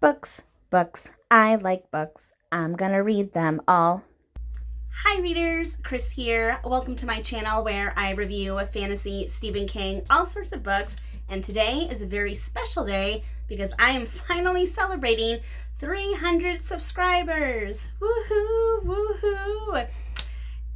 Books, books. I like books. I'm gonna read them all. Hi readers, Chris here. Welcome to my channel where I review fantasy, Stephen King, all sorts of books. And today is a very special day because I am finally celebrating 300 subscribers. Woohoo, woohoo.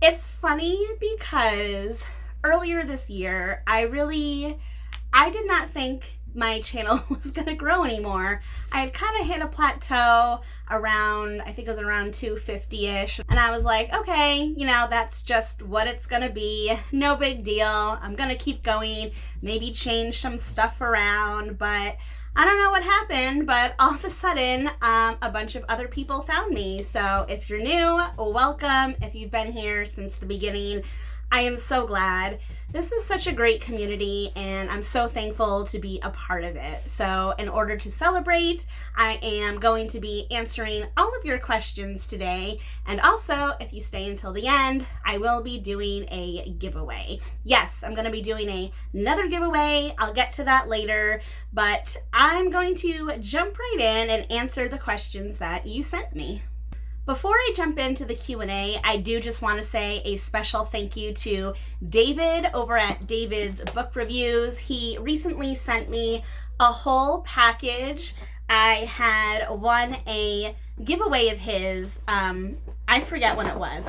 It's funny because earlier this year, I did not think my channel was going to grow anymore. I had kind of hit a plateau around, I think it was around 250-ish. And I was like, okay, that's just what it's going to be. No big deal. I'm going to keep going, maybe change some stuff around, but I don't know what happened, but all of a sudden, a bunch of other people found me. So if you're new, welcome. If you've been here since the beginning, I am so glad. This is such a great community and I'm so thankful to be a part of it. So in order to celebrate, I am going to be answering all of your questions today. And also, if you stay until the end, I will be doing a giveaway. Yes, I'm going to be doing another giveaway. I'll get to that later, but I'm going to jump right in and answer the questions that you sent me. Before I jump into the Q&A, I do just want to say a special thank you to David over at David's Book Reviews. He recently sent me a whole package. I had won a giveaway of his. I forget when it was.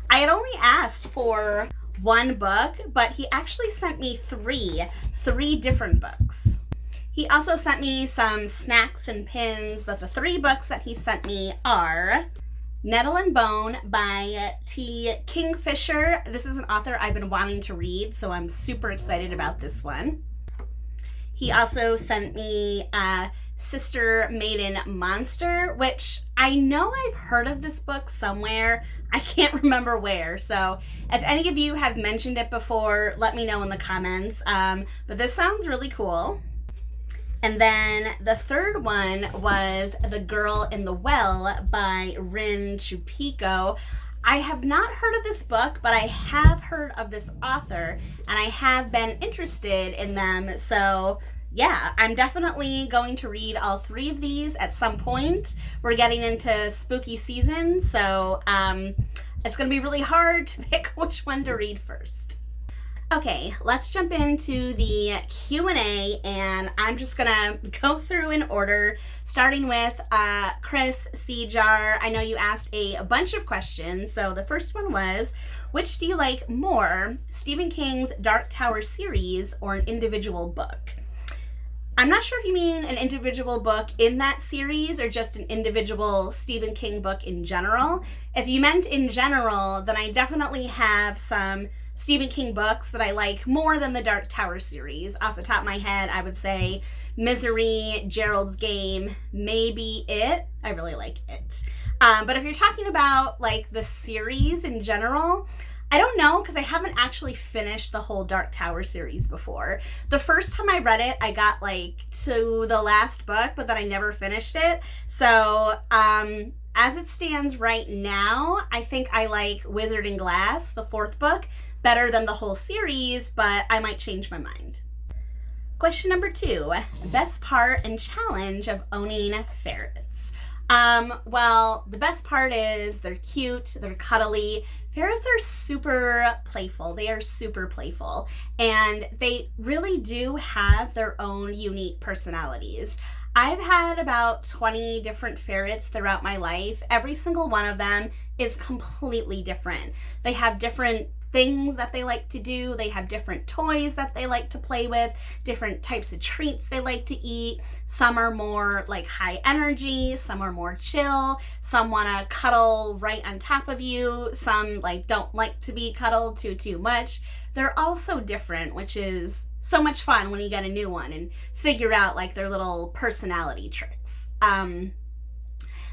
I had only asked for one book, but he actually sent me three different books. He also sent me some snacks and pins, but the three books that he sent me are Nettle and Bone by T. Kingfisher. This is an author I've been wanting to read, so I'm super excited about this one. He also sent me Sister Maiden Monster, which I know I've heard of this book somewhere. I can't remember where, so if any of you have mentioned it before, let me know in the comments. But this sounds really cool. And then the third one was The Girl in the Well by Rin Chupico. I have not heard of this book, but I have heard of this author, and I have been interested in them. So yeah, I'm definitely going to read all three of these at some point. We're getting into spooky season, so it's going to be really hard to pick which one to read first. Okay, let's jump into the Q&A, and I'm just gonna go through in order, starting with Chris Sejar. I know you asked a bunch of questions, so the first one was, which do you like more, Stephen King's Dark Tower series or an individual book? I'm not sure if you mean an individual book in that series or just an individual Stephen King book in general. If you meant in general, then I definitely have some Stephen King books that I like more than the Dark Tower series. Off the top of my head, I would say Misery, Gerald's Game, maybe It. I really like It. But if you're talking about like the series in general, I don't know, because I haven't actually finished the whole Dark Tower series before. The first time I read it, I got like to the last book, but then I never finished it. So as it stands right now, I think I like Wizard and Glass, the fourth book, better than the whole series, but I might change my mind. Question number 2, best part and challenge of owning ferrets. Well, the best part is they're cute, they're cuddly. Ferrets are super playful. They are super playful, and they really do have their own unique personalities. I've had about 20 different ferrets throughout my life. Every single one of them is completely different. They have different things that they like to do. They have different toys that they like to play with, different types of treats they like to eat. Some are more like high energy, some are more chill, some want to cuddle right on top of you, some like don't like to be cuddled too much. They're all so different, which is so much fun when you get a new one and figure out like their little personality traits.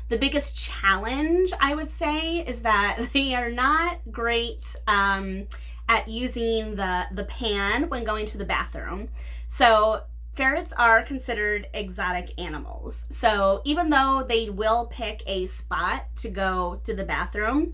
The biggest challenge, I would say, is that they are not great at using the pan when going to the bathroom. So ferrets are considered exotic animals. So even though they will pick a spot to go to the bathroom,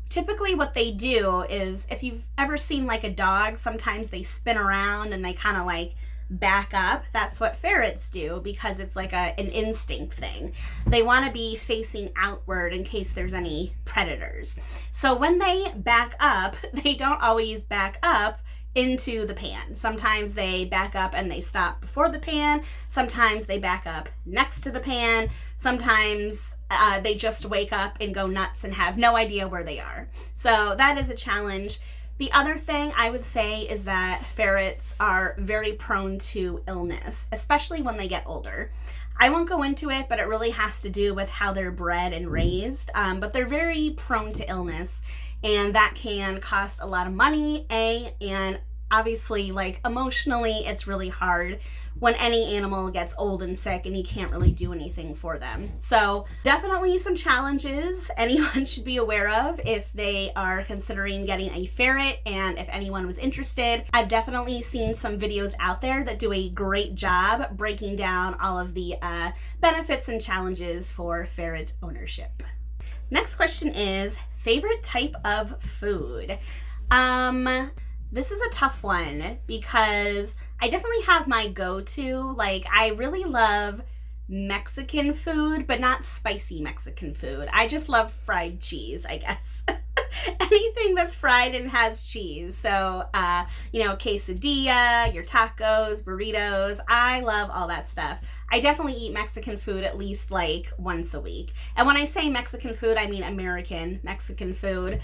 typically what they do is, if you've ever seen like a dog, sometimes they spin around and they kind of like back up. That's what ferrets do because it's like an instinct thing. They want to be facing outward in case there's any predators. So when they back up, they don't always back up into the pan. Sometimes they back up and they stop before the pan. Sometimes they back up next to the pan. Sometimes they just wake up and go nuts and have no idea where they are. So that is a challenge. The other thing I would say is that ferrets are very prone to illness, especially when they get older. I won't go into it, but it really has to do with how they're bred and raised. But they're very prone to illness, and that can cost a lot of money, and obviously, like, emotionally, it's really hard when any animal gets old and sick and you can't really do anything for them. So definitely some challenges anyone should be aware of if they are considering getting a ferret, and if anyone was interested. I've definitely seen some videos out there that do a great job breaking down all of the benefits and challenges for ferret ownership. Next question is, favorite type of food? This is a tough one because I definitely have my go-to. Like, I really love Mexican food, but not spicy Mexican food. I just love fried cheese, I guess. Anything that's fried and has cheese. So, quesadilla, your tacos, burritos. I love all that stuff. I definitely eat Mexican food at least like once a week. And when I say Mexican food, I mean American Mexican food.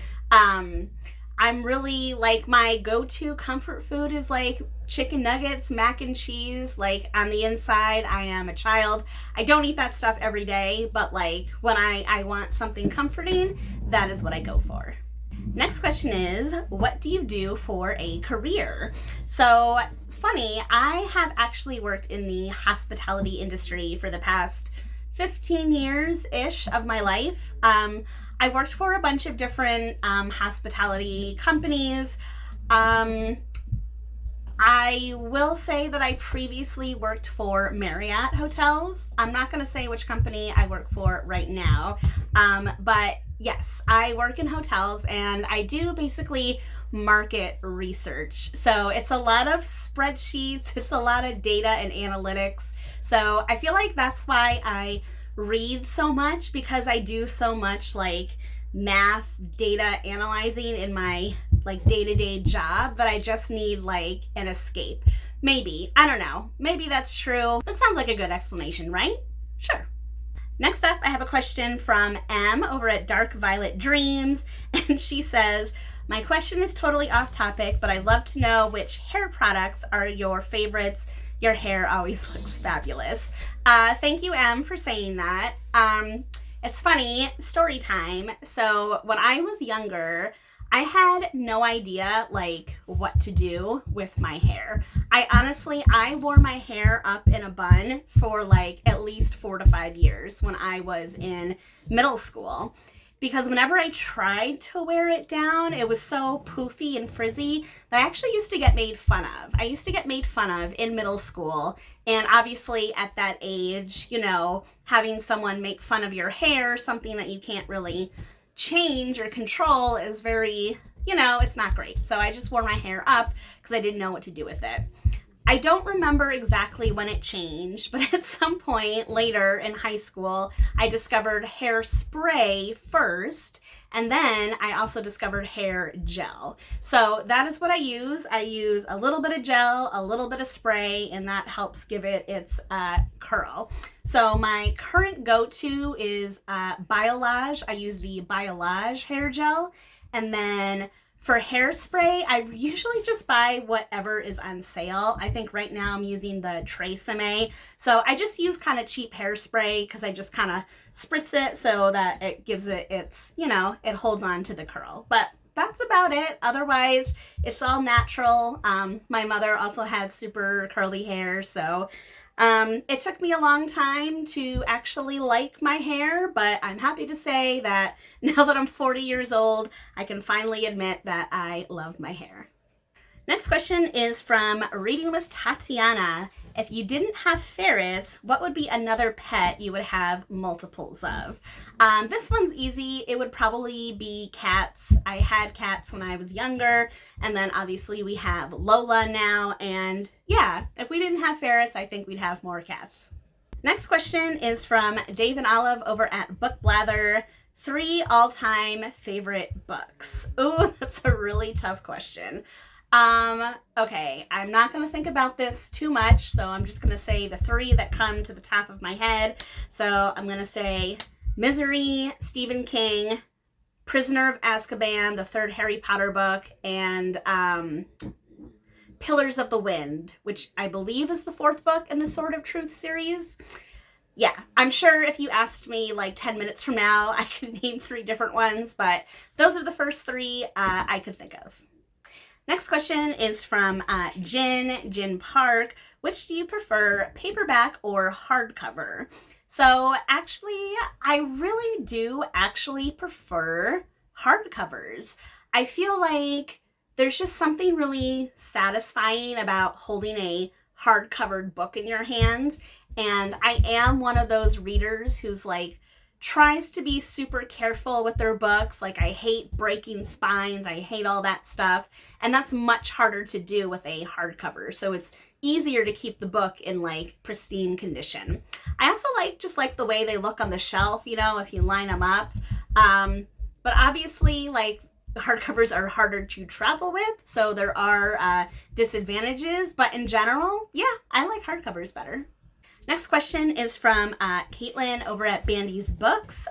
I'm really, like, my go-to comfort food is like chicken nuggets, mac and cheese. Like, on the inside, I am a child. I don't eat that stuff every day, but like when I want something comforting, that is what I go for. Next question is, what do you do for a career? So it's funny, I have actually worked in the hospitality industry for the past 15 years-ish of my life. I worked for a bunch of different hospitality companies. I will say that I previously worked for Marriott Hotels. I'm not going to say which company I work for right now, but yes, I work in hotels, and I do basically market research. So it's a lot of spreadsheets, it's a lot of data and analytics. So I feel like that's why I read so much, because I do so much like math, data analyzing in my like day-to-day job that I just need like an escape. Maybe, I don't know, maybe that's true. That sounds like a good explanation, right? Sure. Next up, I have a question from M over at Dark Violet Dreams, and she says, my question is totally off topic, but I'd love to know which hair products are your favorites. Your hair always looks fabulous. Thank you, M, for saying that. It's funny, story time. So when I was younger, I had no idea like what to do with my hair. I wore my hair up in a bun for like at least 4 to 5 years when I was in middle school. Because whenever I tried to wear it down, it was so poofy and frizzy that I actually used to get made fun of. I used to get made fun of in middle school. And obviously at that age, you know, having someone make fun of your hair, something that you can't really change or control, is very, you know, it's not great. So I just wore my hair up because I didn't know what to do with it. I don't remember exactly when it changed, but at some point later in high school, I discovered hairspray first, and then I also discovered hair gel. So that is what I use. I use a little bit of gel, a little bit of spray, and that helps give it its curl. So my current go-to is Biolage. I use the Biolage hair gel, and then for hairspray, I usually just buy whatever is on sale. I think right now I'm using the Tresemme. So I just use kind of cheap hairspray because I just kind of spritz it so that it gives it its, you know, it holds on to the curl. But that's about it. Otherwise, it's all natural. My mother also had super curly hair, so it took me a long time to actually like my hair, but I'm happy to say that now that I'm 40 years old, I can finally admit that I love my hair. Next question is from Reading with Tatiana, If you didn't have ferrets, what would be another pet you would have multiples of? This one's easy. It would probably be cats. I had cats when I was younger, and then obviously we have Lola now, and yeah, if we didn't have ferrets, I think we'd have more cats. Next question is from Dave and Olive over at Book Blather. 3 all-time favorite books. Ooh, that's a really tough question. Okay, I'm not going to think about this too much, so I'm just going to say the 3 that come to the top of my head. So I'm going to say Misery, Stephen King, Prisoner of Azkaban, the 3rd Harry Potter book, and Pillars of the Wind, which I believe is the 4th book in the Sword of Truth series. Yeah, I'm sure if you asked me like 10 minutes from now, I could name 3 different ones, but those are the first 3 I could think of. Next question is from Jin Park. Which do you prefer, paperback or hardcover? So actually, I really do actually prefer hardcovers. I feel like there's just something really satisfying about holding a hardcovered book in your hands. And I am one of those readers who's like, tries to be super careful with their books. Like, I hate breaking spines. I hate all that stuff. And that's much harder to do with a hardcover. So it's easier to keep the book in like pristine condition. I also like the way they look on the shelf, you know, if you line them up. But obviously, like, hardcovers are harder to travel with. So there are disadvantages. But in general, yeah, I like hardcovers better. Next question is from Caitlin over at Bandy's Books.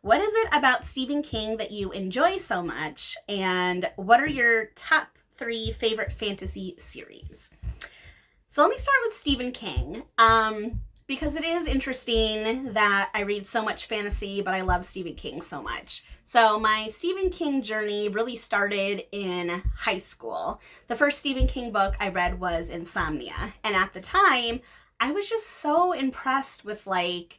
What is it about Stephen King that you enjoy so much? And what are your top 3 favorite fantasy series? So let me start with Stephen King. Because it is interesting that I read so much fantasy, but I love Stephen King so much. So my Stephen King journey really started in high school. The first Stephen King book I read was Insomnia. And at the time, I was just so impressed with like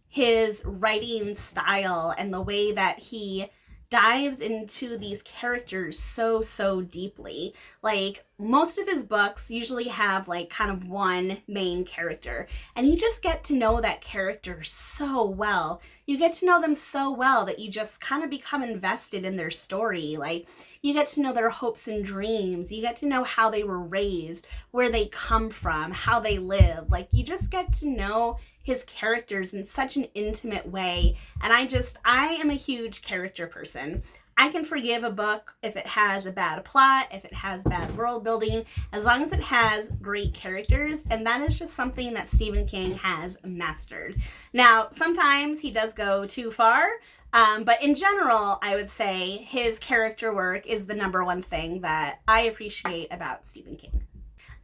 his writing style and the way that he dives into these characters so deeply. Like, most of his books usually have like kind of one main character, and you just get to know that character so well. You get to know them so well that you just kind of become invested in their story. Like, you get to know their hopes and dreams. You get to know how they were raised, where they come from, how they live. Like, you just get to know his characters in such an intimate way. And I am a huge character person. I can forgive a book if it has a bad plot, if it has bad world building, as long as it has great characters. And that is just something that Stephen King has mastered. Now, sometimes he does go too far, but in general, I would say his character work is the number one thing that I appreciate about Stephen King.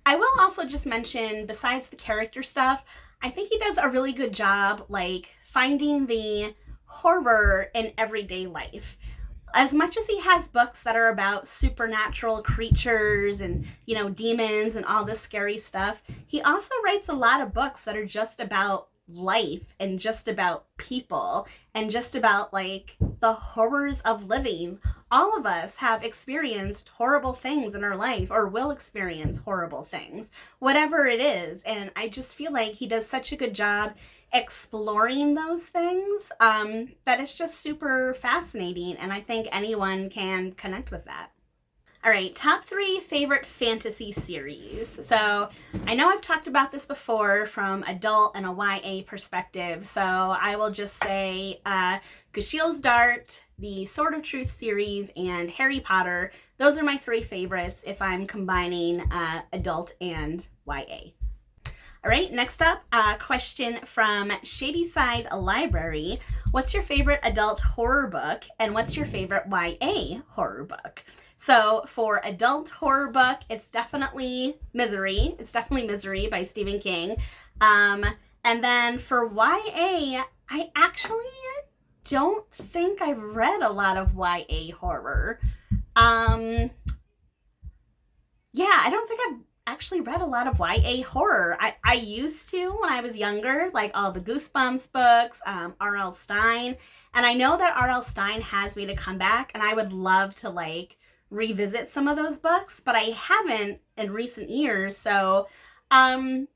I will also just mention, besides the character stuff, I think he does a really good job, like, finding the horror in everyday life. As much as he has books that are about supernatural creatures and, you know, demons and all this scary stuff, he also writes a lot of books that are just about life and just about people and just about, like, the horrors of living. All of us have experienced horrible things in our life, or will experience horrible things, whatever it is. And I just feel like he does such a good job exploring those things that it's just super fascinating. And I think anyone can connect with that. All right, top 3 favorite fantasy series. So I know I've talked about this before from adult and a YA perspective. So I will just say Gushiel's Dart, the Sword of Truth series, and Harry Potter. Those are my 3 favorites if I'm combining adult and YA. All right, next up, a question from Shadyside Library. What's your favorite adult horror book, and what's your favorite YA horror book? So for adult horror book, it's definitely Misery. It's definitely Misery by Stephen King. And then for YA, I actually don't think I've read a lot of YA horror. Yeah, I don't think I've actually read a lot of YA horror. I used to when I was younger, like all the Goosebumps books, R.L. Stine. And I know that R.L. Stine has me to come back, and I would love to like revisit some of those books, but I haven't in recent years. So I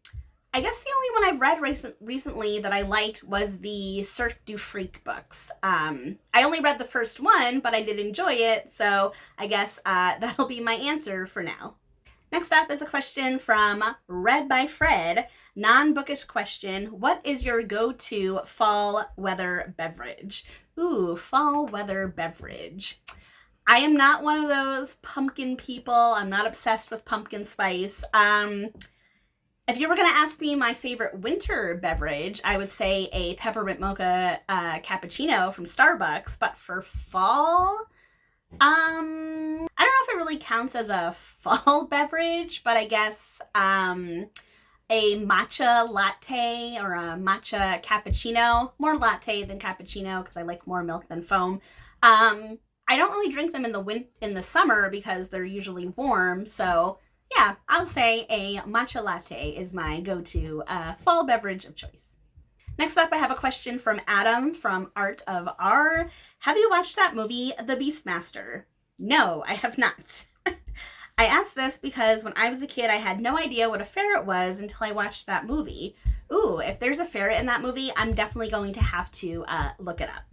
I guess the only one I've read recently that I liked was the Cirque du Freak books. I only read the first one, but I did enjoy it, so I guess that'll be my answer for now. Next up is a question from Read by Fred. Non-bookish question. What is your go-to fall weather beverage? Ooh, fall weather beverage. I am not one of those pumpkin people. I'm not obsessed with pumpkin spice. If you were going to ask me my favorite winter beverage, I would say a peppermint mocha cappuccino from Starbucks. But for fall, I don't know if it really counts as a fall beverage, but I guess a matcha latte or a matcha cappuccino. More latte than cappuccino because I like more milk than foam. I don't really drink them in the summer because they're usually warm, so yeah, I'll say a matcha latte is my go-to fall beverage of choice. Next up, I have a question from Adam from Art of R. Have you watched that movie, The Beastmaster? No, I have not. I asked this because when I was a kid, I had no idea what a ferret was until I watched that movie. Ooh, if there's a ferret in that movie, I'm definitely going to have to look it up.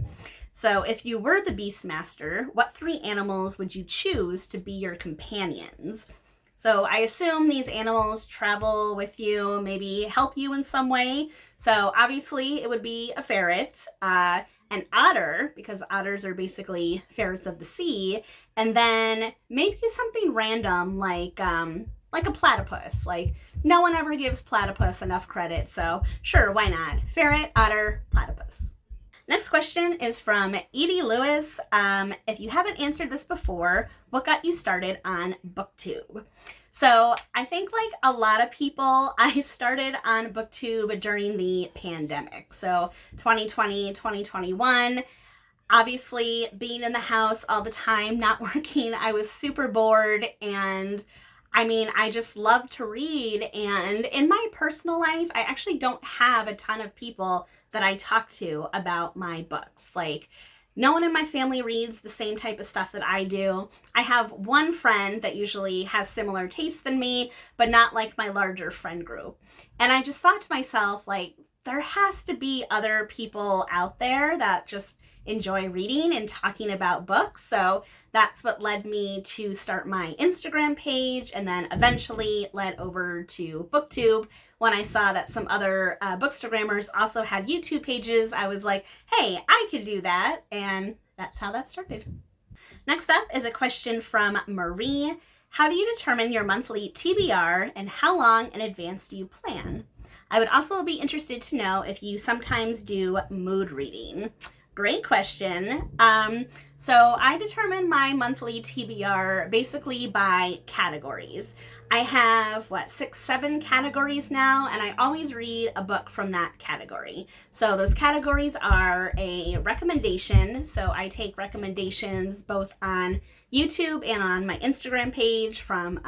So if you were the Beastmaster, what 3 animals would you choose to be your companions? So I assume these animals travel with you, maybe help you in some way. So obviously it would be a ferret, an otter, because otters are basically ferrets of the sea, and then maybe something random like a platypus. Like no one ever gives platypus enough credit, so sure, why not? Ferret, otter, platypus. Next question is from Edie Lewis. If you haven't answered this before, what got you started on BookTube? So I think like a lot of people, I started on BookTube during the pandemic. So 2020, 2021, obviously being in the house all the time, not working, I was super bored, and I mean, I just love to read. And in my personal life, I actually don't have a ton of people that I talk to about my books. Like, no one in my family reads the same type of stuff that I do. I have one friend that usually has similar tastes than me, but not like my larger friend group. And I just thought to myself, like, there has to be other people out there that just enjoy reading and talking about books. So that's what led me to start my Instagram page, and then eventually led over to BookTube. When I saw that some other bookstagrammers also had YouTube pages, I was like, hey, I could do that. And that's how that started. Next up is a question from Marie. How do you determine your monthly TBR, and how long in advance do you plan? I would also be interested to know if you sometimes do mood reading. Great question. So I determine my monthly TBR basically by categories. I have, 6, 7 categories now, and I always read a book from that category. So those categories are a recommendation. So I take recommendations both on YouTube and on my Instagram page from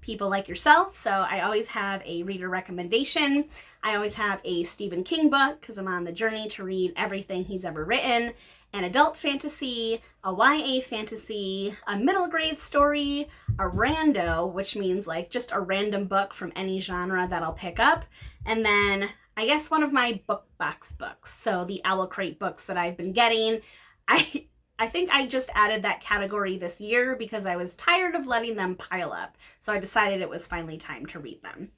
people like yourself. So I always have a reader recommendation. I always have a Stephen King book because I'm on the journey to read everything he's ever written, an adult fantasy, a YA fantasy, a middle grade story, a rando, which means like just a random book from any genre that I'll pick up, and then I guess one of my book box books. So the Owl Crate books that I've been getting. I think I just added that category this year because I was tired of letting them pile up. So I decided it was finally time to read them.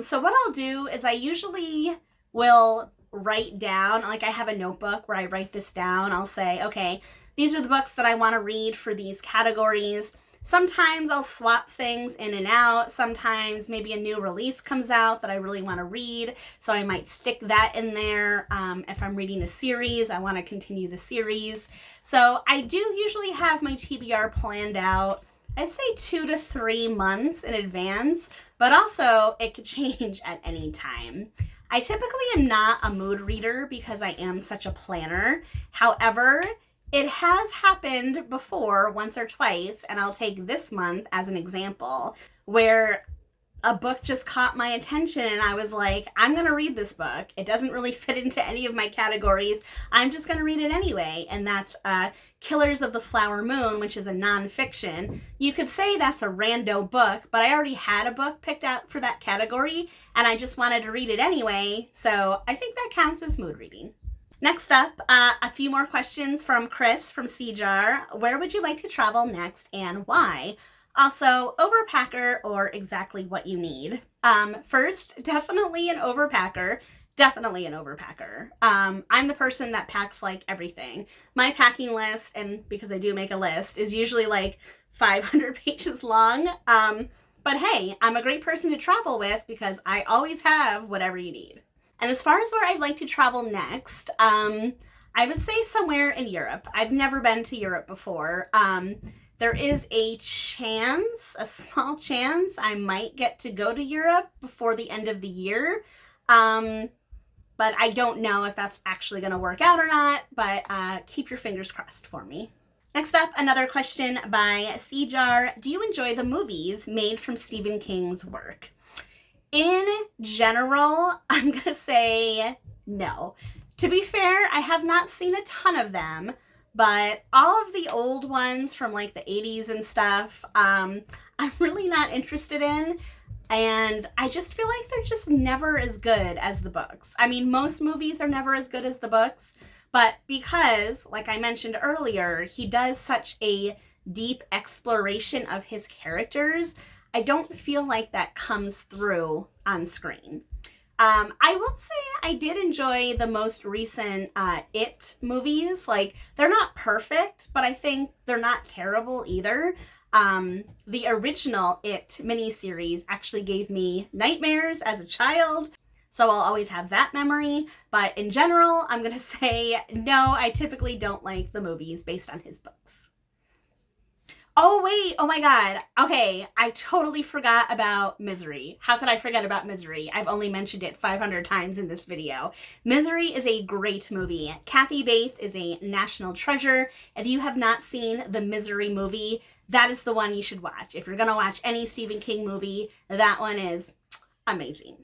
So what I'll do is I usually will write down, like I have a notebook where I write this down. I'll say, okay, these are the books that I want to read for these categories. Sometimes I'll swap things in and out. Sometimes maybe a new release comes out that I really want to read, so I might stick that in there. If I'm reading a series, I want to continue the series. So I do usually have my TBR planned out, I'd say 2 to 3 months in advance, but also it could change at any time. I typically am not a mood reader because I am such a planner. However, it has happened before once or twice, and I'll take this month as an example, where a book just caught my attention and I was like, I'm going to read this book. It doesn't really fit into any of my categories. I'm just going to read it anyway. And that's Killers of the Flower Moon, which is a nonfiction. You could say that's a rando book, but I already had a book picked out for that category and I just wanted to read it anyway. So I think that counts as mood reading. Next up, a few more questions from Chris from Tbr. Where would you like to travel next and why? Also, overpacker or exactly what you need. First, definitely an overpacker. Definitely an overpacker. I'm the person that packs like everything. My packing list, and because I do make a list, is usually like 500 pages long. But hey, I'm a great person to travel with because I always have whatever you need. And as far as where I'd like to travel next, I would say somewhere in Europe. I've never been to Europe before. There is a small chance, I might get to go to Europe before the end of the year. But I don't know if that's actually going to work out or not, but keep your fingers crossed for me. Next up, another question by Cjar. Do you enjoy the movies made from Stephen King's work? In general, I'm going to say no. To be fair, I have not seen a ton of them. But all of the old ones from like the 80s and stuff, I'm really not interested in. And I just feel like they're just never as good as the books. I mean, most movies are never as good as the books. But because, like I mentioned earlier, he does such a deep exploration of his characters, I don't feel like that comes through on screen. I will say I did enjoy the most recent It movies. Like, they're not perfect, but I think they're not terrible either. The original It miniseries actually gave me nightmares as a child, so I'll always have that memory. But in general, I'm going to say no, I typically don't like the movies based on his books. Oh, wait. Oh, my God. Okay. I totally forgot about Misery. How could I forget about Misery? I've only mentioned it 500 times in this video. Misery is a great movie. Kathy Bates is a national treasure. If you have not seen the Misery movie, that is the one you should watch. If you're going to watch any Stephen King movie, that one is amazing.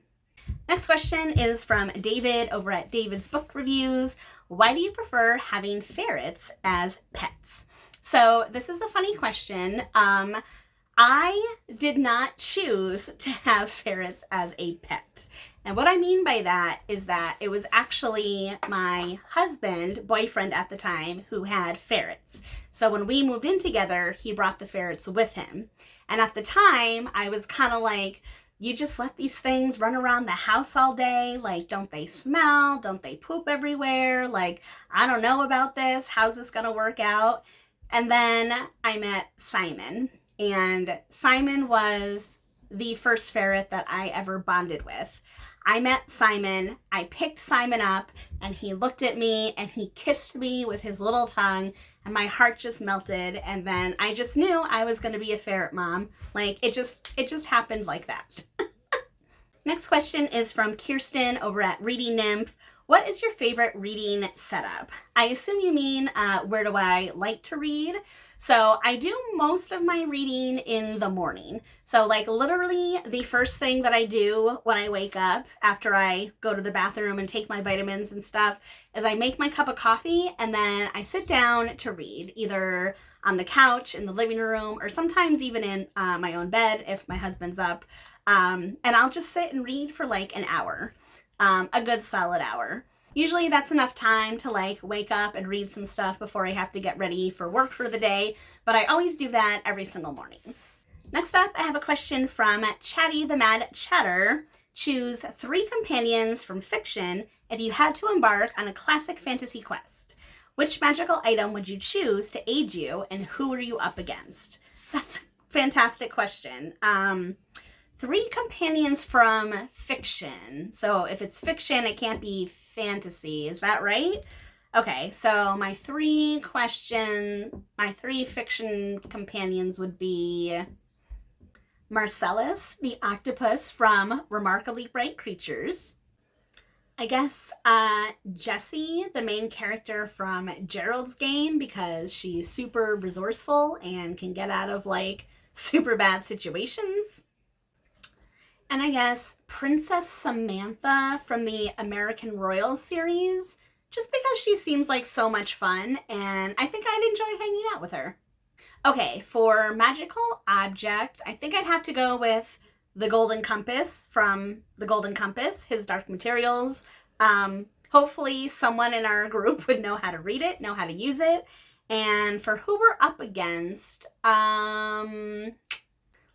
Next question is from David over at David's Book Reviews. Why do you prefer having ferrets as pets? So this is a funny question. I did not choose to have ferrets as a pet. And what I mean by that is that it was actually my husband, boyfriend at the time, who had ferrets. So when we moved in together, he brought the ferrets with him. And at the time, I was kind of like, you just let these things run around the house all day. Like, don't they smell? Don't they poop everywhere? Like, I don't know about this. How's this going to work out? And then I met Simon, and Simon was the first ferret that I ever bonded with. I met Simon, I picked Simon up, and he looked at me and he kissed me with his little tongue, and my heart just melted. And then I just knew I was going to be a ferret mom. Like, it just happened like that. Next question is from Kirsten over at Reading Nymph. What is your favorite reading setup? I assume you mean where do I like to read? So I do most of my reading in the morning. So like literally the first thing that I do when I wake up after I go to the bathroom and take my vitamins and stuff is I make my cup of coffee and then I sit down to read, either on the couch in the living room or sometimes even in my own bed if my husband's up. And I'll just sit and read for like an hour. A good solid hour. Usually that's enough time to like wake up and read some stuff before I have to get ready for work for the day, but I always do that every single morning. Next up, I have a question from Chatty the Mad Chatter. Choose 3 companions from fiction if you had to embark on a classic fantasy quest. Which magical item would you choose to aid you and who are you up against? That's a fantastic question. 3 companions from fiction. So if it's fiction, it can't be fantasy. Is that right? Okay, so my 3 fiction companions would be Marcellus, the octopus from Remarkably Bright Creatures. I guess Jessie, the main character from Gerald's Game, because she's super resourceful and can get out of like super bad situations. And I guess Princess Samantha from the American Royals series, just because she seems like so much fun, and I think I'd enjoy hanging out with her. Okay, for magical object, I think I'd have to go with the Golden Compass from the Golden Compass, His Dark Materials. Hopefully someone in our group would know how to read it, know how to use it. And for who we're up against,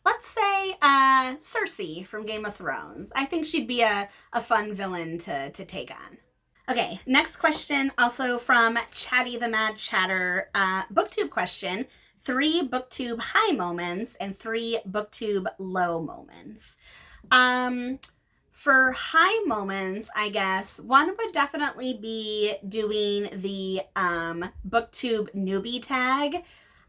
let's say Cersei from Game of Thrones. I think she'd be a fun villain to take on. Okay, next question, also from Chatty the Mad Chatter. Booktube question. 3 booktube high moments and 3 booktube low moments. For high moments, I guess one would definitely be doing the booktube newbie tag.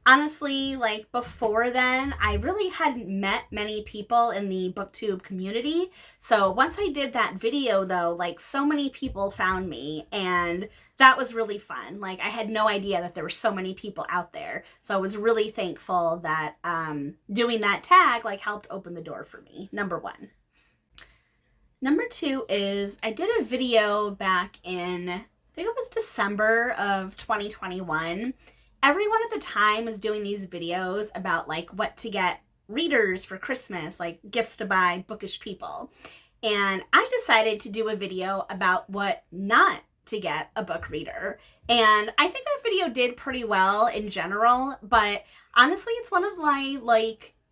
Honestly, like before then, I really hadn't met many people in the booktube community. So once I did that video though, like so many people found me, and that was really fun. Like I had no idea that there were so many people out there. So I was really thankful that doing that tag like helped open the door for me, number 1. Number 2 is I did a video back in, I think it was December of 2021. Everyone at the time was doing these videos about like what to get readers for Christmas, like gifts to buy bookish people. And I decided to do a video about what not to get a book reader. And I think that video did pretty well in general, but honestly, it's one of my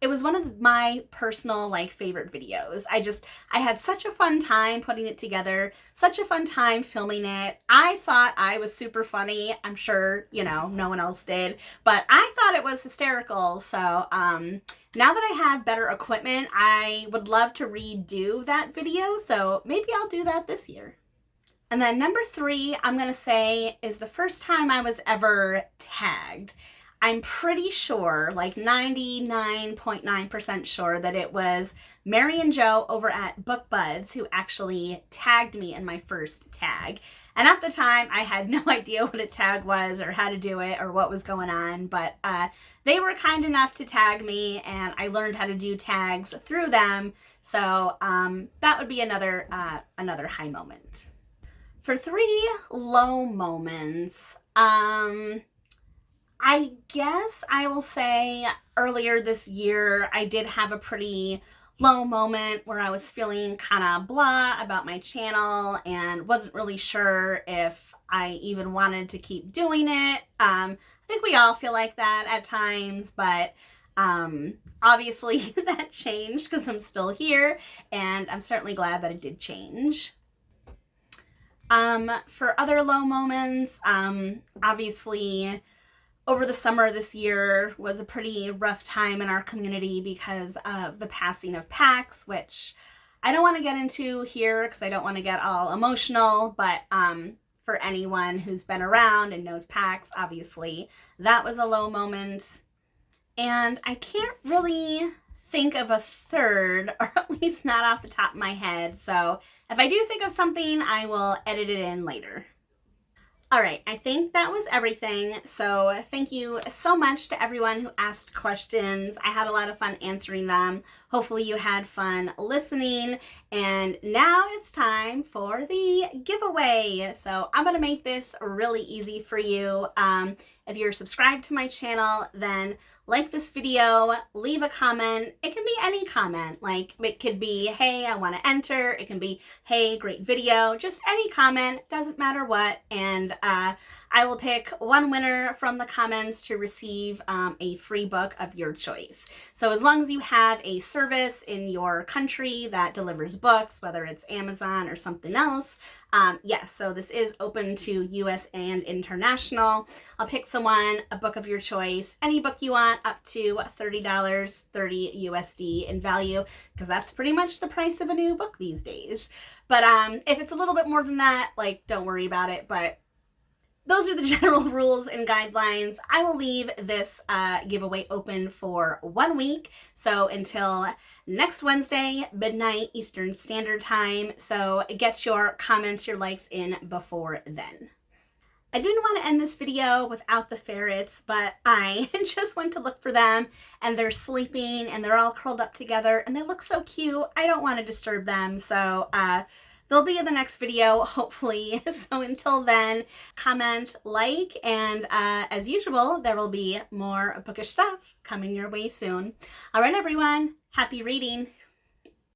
it was one of my personal favorite videos. I had such a fun time putting it together, such a fun time filming it. I thought I was super funny. I'm sure, no one else did, but I thought it was hysterical. So now that I have better equipment, I would love to redo that video. So maybe I'll do that this year. And then number 3, I'm going to say is the first time I was ever tagged. I'm pretty sure, like 99.9% sure, that it was Mary and Joe over at Book Buds who actually tagged me in my first tag. And at the time, I had no idea what a tag was or how to do it or what was going on, but they were kind enough to tag me, and I learned how to do tags through them. So that would be another high moment. For 3 low moments, I guess I will say earlier this year, I did have a pretty low moment where I was feeling kind of blah about my channel and wasn't really sure if I even wanted to keep doing it. I think we all feel like that at times, but obviously that changed because I'm still here, and I'm certainly glad that it did change. For other low moments, obviously, over the summer this year was a pretty rough time in our community because of the passing of Pax, which I don't want to get into here because I don't want to get all emotional, but for anyone who's been around and knows Pax, obviously that was a low moment. And I can't really think of a third, or at least not off the top of my head. So if I do think of something, I will edit it in later. All right, I think that was everything. So thank you so much to everyone who asked questions. I had a lot of fun answering them. Hopefully you had fun listening. And now it's time for the giveaway. So I'm gonna make this really easy for you. If you're subscribed to my channel, then like this video, leave a comment. It can be any comment. Like it could be, hey, I want to enter. It can be, hey, great video. Just any comment, doesn't matter what. And I will pick one winner from the comments to receive a free book of your choice. So as long as you have a service in your country that delivers books, whether it's Amazon or something else, yes, so this is open to US and international. I'll pick someone, a book of your choice, any book you want, up to $30, 30 USD in value, because that's pretty much the price of a new book these days. But if it's a little bit more than that, don't worry about it. But those are the general rules and guidelines. I will leave this giveaway open for 1 week. So until next Wednesday, midnight Eastern Standard Time. So get your comments, your likes in before then. I didn't want to end this video without the ferrets, but I just went to look for them and they're sleeping and they're all curled up together and they look so cute. I don't want to disturb them, so they'll be in the next video, hopefully. So until then, comment, like, and as usual, there will be more bookish stuff coming your way soon. All right, everyone, happy reading.